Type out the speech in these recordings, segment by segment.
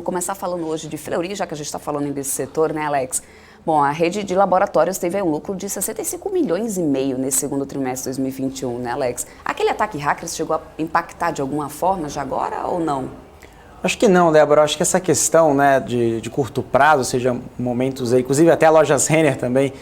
Vou começar falando hoje de Fleury, já que a gente está falando desse setor, né, Alex? Bom, a rede de laboratórios teve um lucro de 65 milhões e meio nesse segundo trimestre de 2021, né, Alex? Aquele ataque hacker chegou a impactar de alguma forma já agora ou não? Acho que não, Débora. Acho que essa questão, né, de curto prazo, ou seja, momentos aí, inclusive até a Lojas Renner também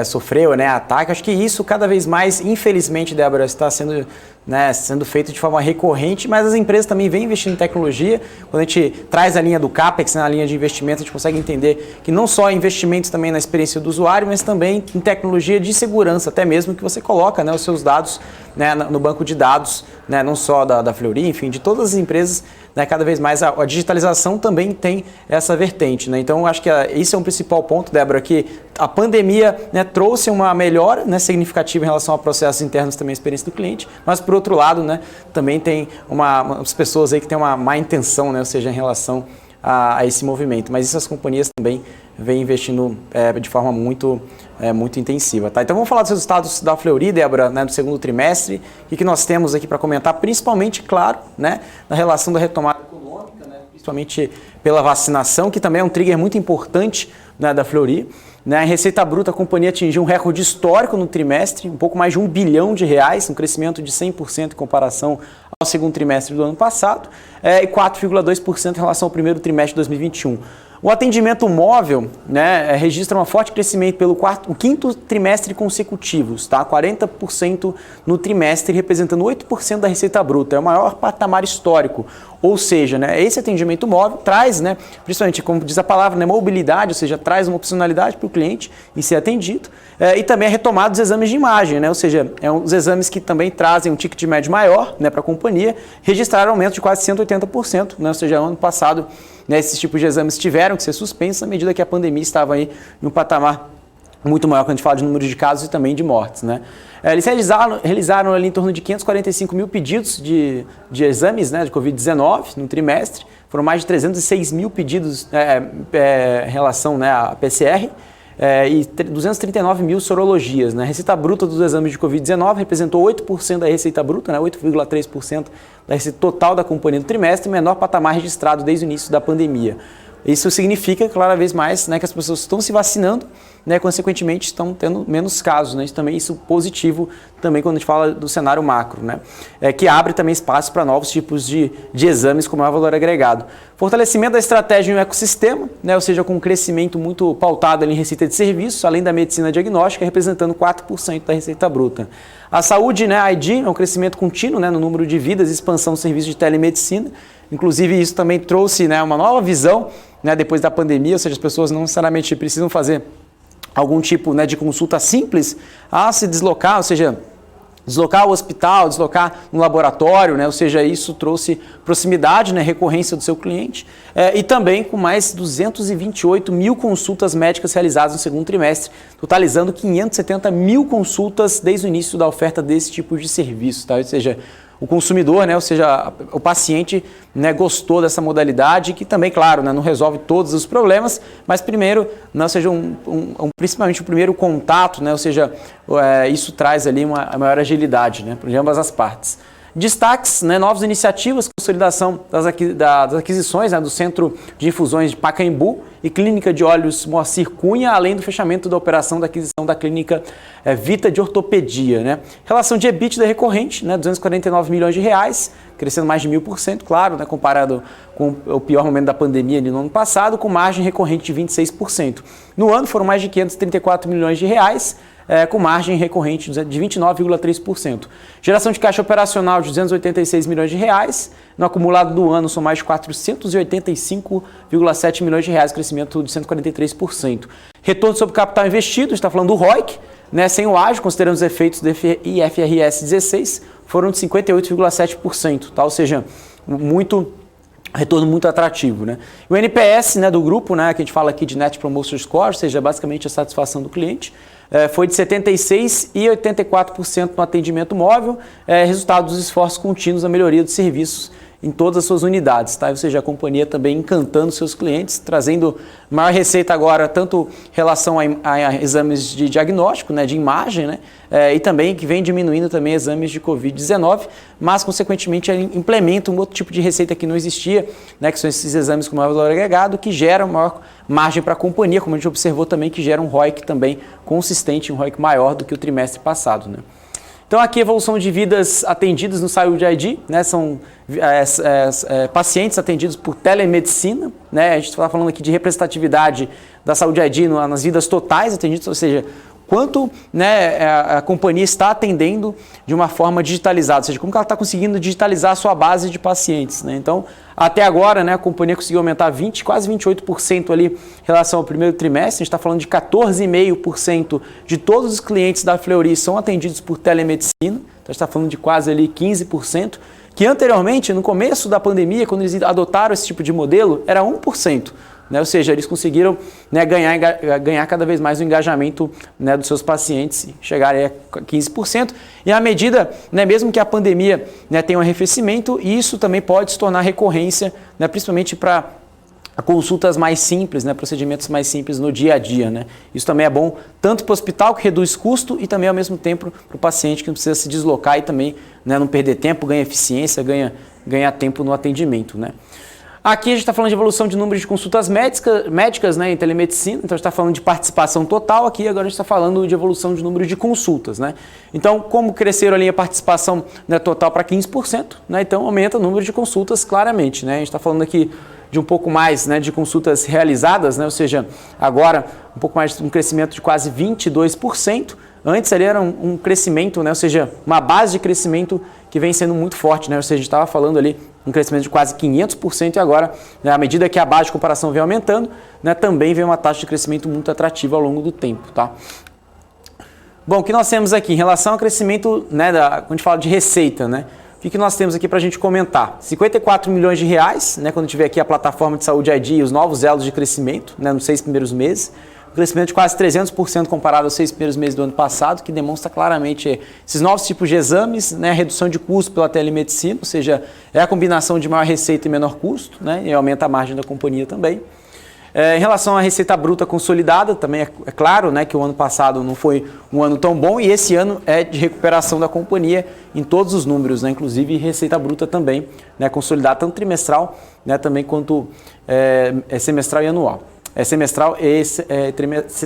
sofreu, né, ataque. Acho que isso cada vez mais, infelizmente, Débora, está sendo feito de forma recorrente, mas as empresas também vêm investindo em tecnologia. Quando a gente traz a linha do CAPEX, né, a linha de investimento, a gente consegue entender que não só investimentos também na experiência do usuário, mas também em tecnologia de segurança, até mesmo que você coloca, né, os seus dados, né, no banco de dados, né, não só da Fleury, enfim, de todas as empresas, né, cada vez mais a digitalização também tem essa vertente, né? Então, acho que esse é um principal ponto, Débora, que a pandemia, né, trouxe uma melhora, né, significativa em relação a processos internos também, a experiência do cliente, mas por outro lado, né, também tem umas pessoas aí que têm uma má intenção, né, ou seja, em relação a esse movimento. Mas essas companhias também vêm investindo de forma muito intensiva. Tá? Então vamos falar dos resultados da Fleury, Débora, né, do segundo trimestre. O que nós temos aqui para comentar, principalmente, claro, né, na relação da retomada econômica, né, principalmente pela vacinação, que também é um trigger muito importante, né, da Fleury. Na receita bruta, a companhia atingiu um recorde histórico no trimestre, um pouco mais de R$1 bilhão, um crescimento de 100% em comparação ao segundo trimestre do ano passado, e 4,2% em relação ao primeiro trimestre de 2021. O atendimento móvel, né, registra um forte crescimento pelo quinto trimestre consecutivos, tá? 40% no trimestre, representando 8% da receita bruta. É o maior patamar histórico. Ou seja, né, esse atendimento móvel traz, né, principalmente, como diz a palavra, né, mobilidade, ou seja, traz uma opcionalidade para o cliente em ser atendido, e também a retomada dos exames de imagem, né, ou seja, os exames que também trazem um ticket médio maior, né, para a companhia, registraram um aumento de quase 180%, né, ou seja, ano passado, né, esses tipos de exames tiveram que ser suspensos à medida que a pandemia estava aí em um patamar muito maior quando a gente fala de número de casos e também de mortes, né? Eles realizaram ali em torno de 545 mil pedidos de exames, né, de Covid-19 no trimestre. Foram mais de 306 mil pedidos em relação, né, à PCR e 239 mil sorologias, né? A receita bruta dos exames de Covid-19 representou 8% da receita bruta, né, 8,3% da receita total da companhia no trimestre, menor patamar registrado desde o início da pandemia. Isso significa, cada vez mais, né, que as pessoas estão se vacinando, né, consequentemente estão tendo menos casos, né, isso positivo também quando a gente fala do cenário macro, né, que abre também espaço para novos tipos de exames com maior valor agregado. Fortalecimento da estratégia em um ecossistema, né, ou seja, com um crescimento muito pautado ali em receita de serviços, além da medicina diagnóstica, representando 4% da receita bruta. A saúde, né, a ID, é um crescimento contínuo, né, no número de vidas e expansão do serviço de telemedicina. Inclusive, isso também trouxe, né, uma nova visão, né, depois da pandemia, ou seja, as pessoas não necessariamente precisam fazer algum tipo, né, de consulta simples a se deslocar, ou seja, deslocar ao hospital, deslocar no laboratório, né, ou seja, isso trouxe proximidade, né, recorrência do seu cliente, e também com mais 228 mil consultas médicas realizadas no segundo trimestre, totalizando 570 mil consultas desde o início da oferta desse tipo de serviço, tá? Ou seja, o consumidor, né, ou seja, o paciente, né, gostou dessa modalidade, que também, claro, né, não resolve todos os problemas, mas primeiro, né, ou seja, principalmente o primeiro contato, né, ou seja, isso traz ali uma maior agilidade, né, de ambas as partes. Destaques, né, novas iniciativas, consolidação das aquisições, né, do Centro de Infusões de Pacaembu e Clínica de Olhos Moacir Cunha, além do fechamento da operação da aquisição da Clínica Vita de Ortopedia, né. Relação de EBITDA recorrente, né, 249 milhões de reais, crescendo mais de 1000%, claro, né, comparado com o pior momento da pandemia no ano passado, com margem recorrente de 26%. No ano foram mais de 534 milhões de reais, com margem recorrente de 29,3%. Geração de caixa operacional de 286 milhões de reais. No acumulado do ano são mais de 485,7 milhões de reais, crescimento de 143%. Retorno sobre capital investido, a gente está falando do ROIC, né, sem o ágio, considerando os efeitos do IFRS 16, foram de 58,7%, tá? Ou seja, retorno muito atrativo, né? O NPS, né, do grupo, né, que a gente fala aqui de Net Promoter Score, ou seja, basicamente a satisfação do cliente, foi de 76% e 84% no atendimento móvel, resultado dos esforços contínuos na melhoria dos serviços em todas as suas unidades, tá? Ou seja, a companhia também encantando seus clientes, trazendo maior receita agora, tanto em relação a exames de diagnóstico, né, de imagem, né, e também que vem diminuindo também exames de Covid-19, mas, consequentemente, ele implementa um outro tipo de receita que não existia, né, que são esses exames com maior valor agregado, que geram maior margem para a companhia, como a gente observou também, que gera um ROIC também consistente, um ROIC maior do que o trimestre passado, né. Então, aqui a evolução de vidas atendidas no Saúde ID, né, são pacientes atendidos por telemedicina, né, a gente está falando aqui de representatividade da Saúde ID nas vidas totais atendidas, ou seja, quanto, né, a companhia está atendendo de uma forma digitalizada, ou seja, como que ela está conseguindo digitalizar a sua base de pacientes, né? Então, até agora, né, a companhia conseguiu aumentar quase 28% ali em relação ao primeiro trimestre. A gente está falando de 14,5% de todos os clientes da Fleury são atendidos por telemedicina, então a gente está falando de quase ali 15%, que anteriormente, no começo da pandemia, quando eles adotaram esse tipo de modelo, era 1%. Né? Ou seja, eles conseguiram, né, ganhar cada vez mais o engajamento, né, dos seus pacientes e chegarem a 15%. E à medida, né, mesmo que a pandemia, né, tenha um arrefecimento, isso também pode se tornar recorrência, né, principalmente para consultas mais simples, né, procedimentos mais simples no dia a dia, né? Isso também é bom tanto para o hospital, que reduz custo, e também ao mesmo tempo para o paciente, que não precisa se deslocar e também, né, não perder tempo, ganha eficiência, ganha tempo no atendimento, né? Aqui a gente está falando de evolução de número de consultas médicas, né, em telemedicina, então a gente está falando de participação total aqui, agora a gente está falando de evolução de número de consultas, né? Então, como cresceram ali a participação, né, total para 15%, né, então aumenta o número de consultas claramente, né? A gente está falando aqui de um pouco mais, né, de consultas realizadas, né, ou seja, agora um pouco mais de um crescimento de quase 22%, antes ali era um crescimento, né, ou seja, uma base de crescimento que vem sendo muito forte, né, ou seja, a gente estava falando ali um crescimento de quase 500% e agora, né, à medida que a base de comparação vem aumentando, né, também vem uma taxa de crescimento muito atrativa ao longo do tempo, tá? Bom, o que nós temos aqui em relação ao crescimento, né, quando a gente fala de receita, né, o que nós temos aqui para a gente comentar? 54 milhões de reais, né, quando tiver aqui a plataforma de Saúde ID e os novos elos de crescimento, né, nos 6 primeiros meses, um crescimento de quase 300% comparado aos 6 primeiros meses do ano passado, que demonstra claramente esses novos tipos de exames, né, redução de custo pela telemedicina, ou seja, é a combinação de maior receita e menor custo, né, e aumenta a margem da companhia também. Em relação à receita bruta consolidada, também é claro, né, que o ano passado não foi um ano tão bom e esse ano é de recuperação da companhia em todos os números, né, inclusive receita bruta também, né, consolidada tanto trimestral, né, também quanto semestral e anual.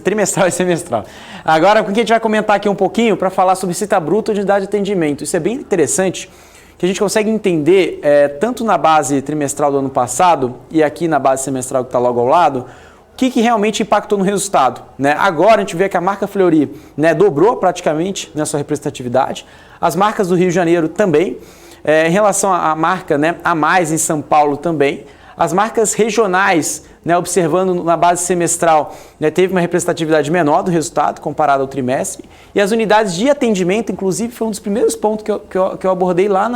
Trimestral e semestral. Agora, o que a gente vai comentar aqui um pouquinho para falar sobre receita bruta e unidade de atendimento. Isso é bem interessante, que a gente consegue entender, tanto na base trimestral do ano passado e aqui na base semestral que está logo ao lado, o que realmente impactou no resultado, né? Agora a gente vê que a marca Fleury, né, dobrou praticamente, né, sua representatividade, as marcas do Rio de Janeiro também, em relação à marca, né, a mais em São Paulo também, as marcas regionais, né, observando na base semestral, né, teve uma representatividade menor do resultado comparado ao trimestre. E as unidades de atendimento, inclusive, foi um dos primeiros pontos que eu abordei lá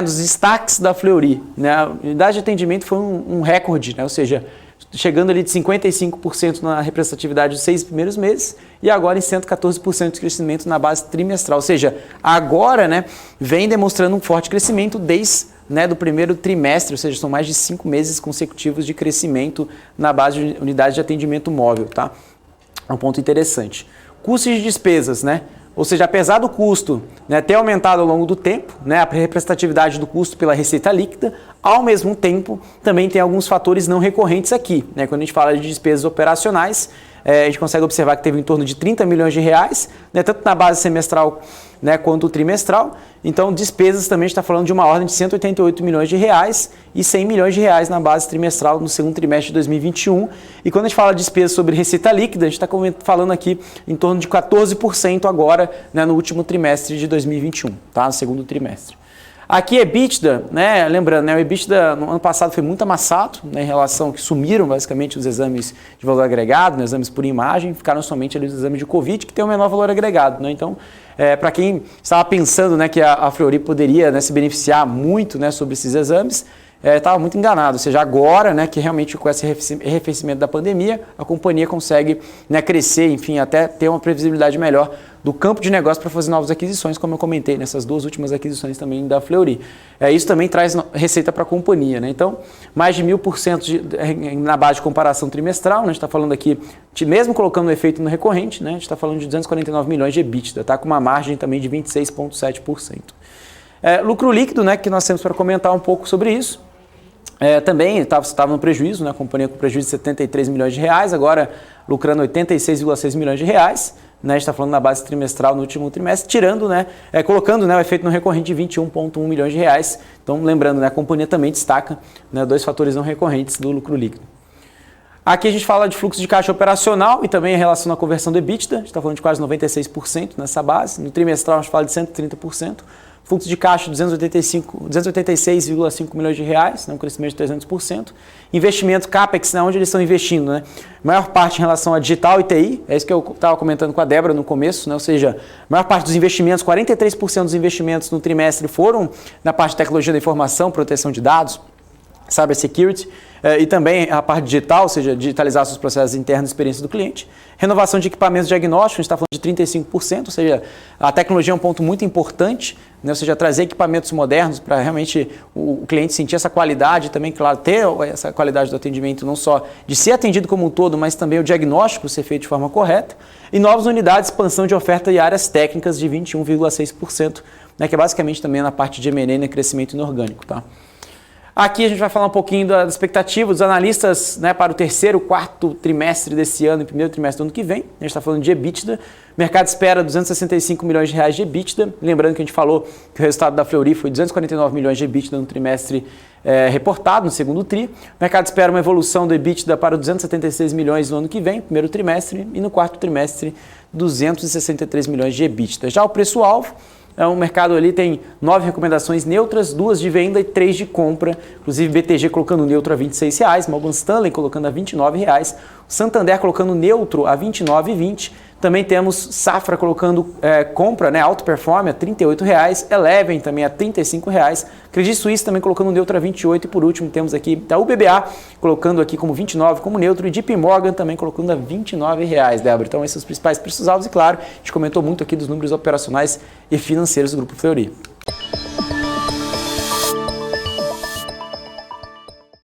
nos destaques da Fleury, né? A unidade de atendimento foi um recorde, né? Ou seja, chegando ali de 55% na representatividade dos 6 primeiros meses e agora em 114% de crescimento na base trimestral. Ou seja, agora, né, vem demonstrando um forte crescimento desde, né, do primeiro trimestre, ou seja, são mais de 5 meses consecutivos de crescimento na base de unidade de atendimento móvel, tá? É um ponto interessante. Custos de despesas, né? Ou seja, apesar do custo, né, ter aumentado ao longo do tempo, né, a representatividade do custo pela receita líquida, ao mesmo tempo também tem alguns fatores não recorrentes aqui, né? Quando a gente fala de despesas operacionais, a gente consegue observar que teve em torno de 30 milhões de reais, né, tanto na base semestral, né, quanto trimestral. Então, despesas também está falando de uma ordem de 188 milhões de reais e 100 milhões de reais na base trimestral no segundo trimestre de 2021. E quando a gente fala de despesas sobre receita líquida, a gente está falando aqui em torno de 14% agora, né, no último trimestre de 2021, tá? No segundo trimestre. Aqui EBITDA, né, lembrando, né, o EBITDA no ano passado foi muito amassado, né, em relação que sumiram basicamente os exames de valor agregado, né, exames por imagem, ficaram somente ali os exames de Covid, que tem o menor valor agregado, né? Então, para quem estava pensando, né, que a Fleury poderia, né, se beneficiar muito, né, sobre esses exames, estava muito enganado. Ou seja, agora, né, que realmente com esse arrefecimento da pandemia, a companhia consegue, né, crescer, enfim, até ter uma previsibilidade melhor do campo de negócio para fazer novas aquisições, como eu comentei nessas duas últimas aquisições também da Fleury. Isso também traz receita para a companhia, né? Então, mais de 1000% na base de comparação trimestral, né? A gente está falando aqui, mesmo colocando o efeito no recorrente, né? A gente está falando de 249 milhões de EBITDA, tá? Com uma margem também de 26,7%. Lucro líquido, né? Que nós temos para comentar um pouco sobre isso. Também estava no prejuízo, né? A companhia com prejuízo de 73 milhões de reais, agora lucrando 86,6 milhões de reais. Né, a gente está falando na base trimestral no último trimestre, tirando, né, colocando, né, o efeito no recorrente de 21,1 milhões de reais. Então, lembrando, né, a companhia também destaca, né, 2 fatores não recorrentes do lucro líquido. Aqui a gente fala de fluxo de caixa operacional e também em relação à conversão do EBITDA. A gente está falando de quase 96% nessa base. No trimestral a gente fala de 130%. Fluxo de caixa de 286,5 milhões de reais, né, um crescimento de 300%. Investimento CAPEX, né, onde eles estão investindo, né? Maior parte em relação a digital e TI, é isso que eu estava comentando com a Débora no começo, né? Ou seja, a maior parte dos investimentos, 43% dos investimentos no trimestre foram na parte de tecnologia da informação, proteção de dados, cybersecurity, e também a parte digital, ou seja, digitalizar seus processos internos e experiência do cliente. Renovação de equipamentos diagnósticos, a gente está falando de 35%, ou seja, a tecnologia é um ponto muito importante, né? Ou seja, trazer equipamentos modernos para realmente o cliente sentir essa qualidade e também, claro, ter essa qualidade do atendimento, não só de ser atendido como um todo, mas também o diagnóstico ser feito de forma correta. E novas unidades, expansão de oferta e áreas técnicas de 21,6%, né? Que é basicamente também na parte de M&A, né? Crescimento inorgânico, tá? Aqui a gente vai falar um pouquinho da expectativa dos analistas, né, para o terceiro, quarto trimestre desse ano e primeiro trimestre do ano que vem. A gente está falando de EBITDA. O mercado espera 265 milhões de reais de EBITDA. Lembrando que a gente falou que o resultado da Fleury foi 249 milhões de EBITDA no trimestre reportado, no segundo tri. O mercado espera uma evolução do EBITDA para 276 milhões no ano que vem, primeiro trimestre, e no quarto trimestre 263 milhões de EBITDA. Já o preço-alvo, o mercado ali tem 9 recomendações neutras, 2 de venda e 3 de compra. Inclusive BTG colocando neutro a R$ 26,00, Morgan Stanley colocando a R$ 29,00, Santander colocando neutro a R$ 29,20. Também temos Safra colocando compra, né, Auto Perform a R$ 38,00, Eleven também a R$ 35,00, Credit Suisse também colocando neutro a R$ 28,00 e por último temos aqui a UBBA colocando aqui como 29 como neutro e JP Morgan também colocando a R$ 29,00, Débora. Então esses são os principais preços alvos e claro, a gente comentou muito aqui dos números operacionais e financeiros do Grupo Fleury.